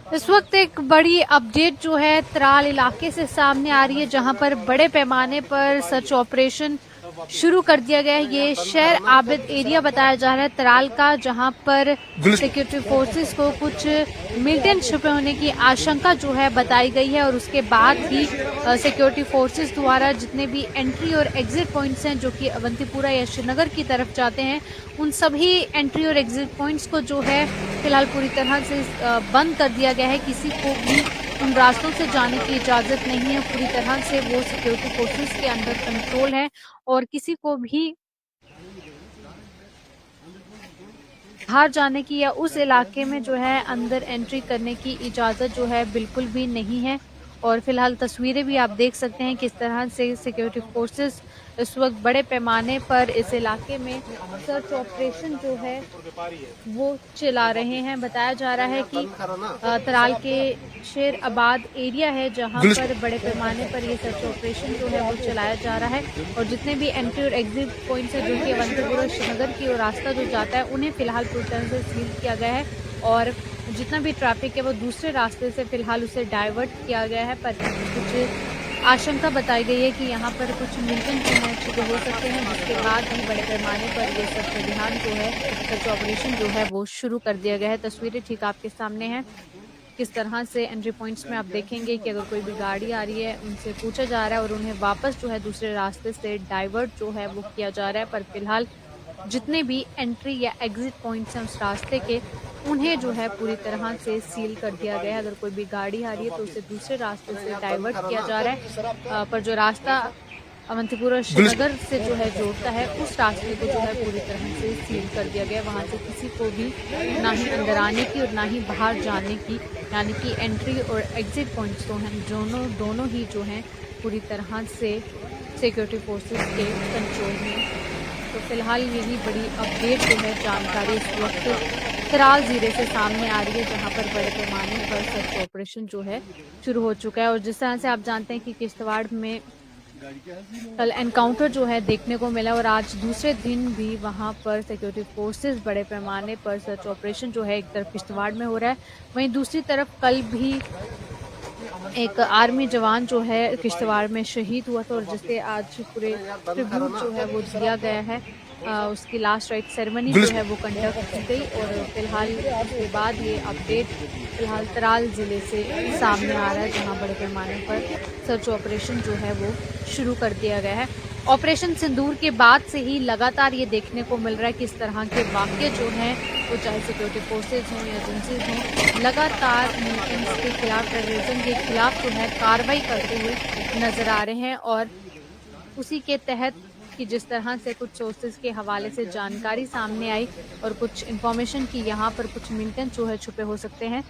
इस वक्त एक बड़ी अपडेट जो है त्राल इलाके से सामने आ रही है, जहां पर बड़े पैमाने पर सर्च ऑपरेशन शुरू कर दिया गया है। ये शहर आबिद एरिया बताया जा रहा है त्राल का, जहां पर सिक्योरिटी फोर्सेस को कुछ मिलिटेंट छुपे होने की आशंका जो है बताई गई है। और उसके बाद ही सिक्योरिटी फोर्सेस द्वारा जितने भी एंट्री और एग्जिट पॉइंट्स हैं जो कि अवंतीपुरा या श्रीनगर की तरफ जाते हैं, उन सभी एंट्री और एग्जिट पॉइंट्स को जो है फिलहाल पूरी तरह से बंद कर दिया गया है। किसी को भी उन रास्तों से जाने की इजाजत नहीं है। पूरी तरह से वो सिक्योरिटी फोर्सेस के अंडर कंट्रोल है और किसी को भी बाहर जाने की या उस इलाके में जो है अंदर एंट्री करने की इजाजत जो है बिल्कुल भी नहीं है। और फिलहाल तस्वीरें भी आप देख सकते हैं किस तरह से सिक्योरिटी फोर्सेस इस वक्त बड़े पैमाने पर इस इलाके में सर्च ऑपरेशन जो है वो चला रहे हैं। बताया जा रहा है कि तराल के शेर आबाद एरिया है, जहां पर बड़े पैमाने पर ये सर्च ऑपरेशन जो है वो चलाया जा रहा है। और जितने भी एंट्री और एग्जिट पॉइंट्स है जो कि अवंतीपुरा श्रीनगर की ओर रास्ता जो जाता है, उन्हें फिलहाल पूरी तरह से सील किया गया है। और जितना भी ट्रैफिक है वो दूसरे रास्ते से फिलहाल उसे डाइवर्ट किया गया है। पर कुछ आशंका बताई गई है कि यहाँ पर कुछ मिलिटेंट छुपे हो सकते हैं, जिसके बाद ही बड़े पैमाने पर ये सर्च अभियान जो है, सर्च ऑपरेशन जो है वो शुरू कर दिया गया है। तस्वीरें ठीक आपके सामने हैं। किस तरह से एंट्री पॉइंट्स में आप देखेंगे कि अगर कोई भी गाड़ी आ रही है, उनसे पूछा जा रहा है और उन्हें वापस जो है दूसरे रास्ते से डाइवर्ट जो है वो किया जा रहा है। पर फिलहाल जितने भी एंट्री या एग्जिट पॉइंट्स हैं उस रास्ते के, उन्हें जो है पूरी तरह से सील कर दिया गया है। अगर कोई भी गाड़ी आ रही है तो उसे दूसरे रास्ते से डाइवर्ट किया जा रहा है। पर जो रास्ता अवंतीपुरा श्रीनगर से जो है जोड़ता है, उस रास्ते को जो है पूरी तरह से सील कर दिया गया है। वहां से किसी को भी ना ही अंदर आने की और ना ही बाहर जाने की, यानी कि एंट्री और एग्जिट पॉइंट्स जो हैं दोनों ही जो हैं पूरी तरह से सिक्योरिटी फोर्सेस के कंट्रोल में। तो फिलहाल यही बड़ी अपडेट जो है जानकारी इस वक्त त्राल जिले से सामने आ रही है, जहां पर बड़े पैमाने पर सर्च ऑपरेशन जो है शुरू हो चुका है। और जिस तरह से आप जानते हैं कि किश्तवाड़ में कल एनकाउंटर जो है देखने को मिला और आज दूसरे दिन भी वहां पर सिक्योरिटी फोर्सेस बड़े पैमाने पर सर्च ऑपरेशन जो है एक तरफ किश्तवाड़ में हो रहा है, वहीं दूसरी तरफ कल भी एक आर्मी जवान जो है किश्तवाड़ में शहीद हुआ था और जिसे आज पूरे ट्रिब्यूट जो है वो दिया गया है। उसकी लास्ट राइट सेरेमनी जो है वो कंडक्ट की गई। और फिलहाल उसके बाद ये अपडेट फिलहाल त्राल जिले से सामने आ रहा है, जहां बड़े पैमाने पर सर्च ऑपरेशन जो है वो शुरू कर दिया गया है। ऑपरेशन सिंदूर के बाद से ही लगातार ये देखने को मिल रहा है कि इस तरह के वाक्य जो हैं, वो चाहे सिक्योरिटी फोर्सेज हों या एजेंसीज हों, लगातार मिलिटेंट्स के खिलाफ, टेररिज्म के खिलाफ जो है कार्रवाई करते हुए नजर आ रहे हैं। और उसी के तहत कि जिस तरह से कुछ सोर्सेज के हवाले से जानकारी सामने आई और कुछ इन्फॉर्मेशन की यहाँ पर कुछ मिलिटेंट जो है छुपे हो सकते हैं,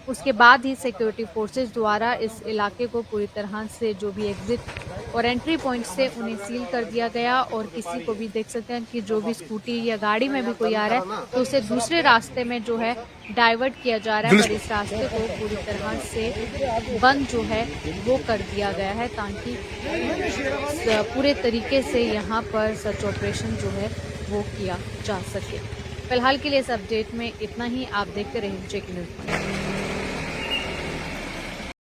उसके बाद ही सिक्योरिटी फोर्सेज द्वारा इस इलाके को पूरी तरह से जो भी एग्जिट और एंट्री पॉइंट से उन्हें सील कर दिया गया। और किसी को भी देख सकते हैं कि जो भी स्कूटी या गाड़ी में भी कोई आ रहा है तो उसे दूसरे रास्ते में जो है डाइवर्ट किया जा रहा है। पर इस रास्ते को पूरी तरह से बंद जो है वो कर दिया गया है, ताकि पूरे तरीके से यहाँ पर सर्च ऑपरेशन जो है वो किया जा सके। फिलहाल के लिए इस अपडेट में इतना ही। आप देखते रहिए जेके न्यूज़।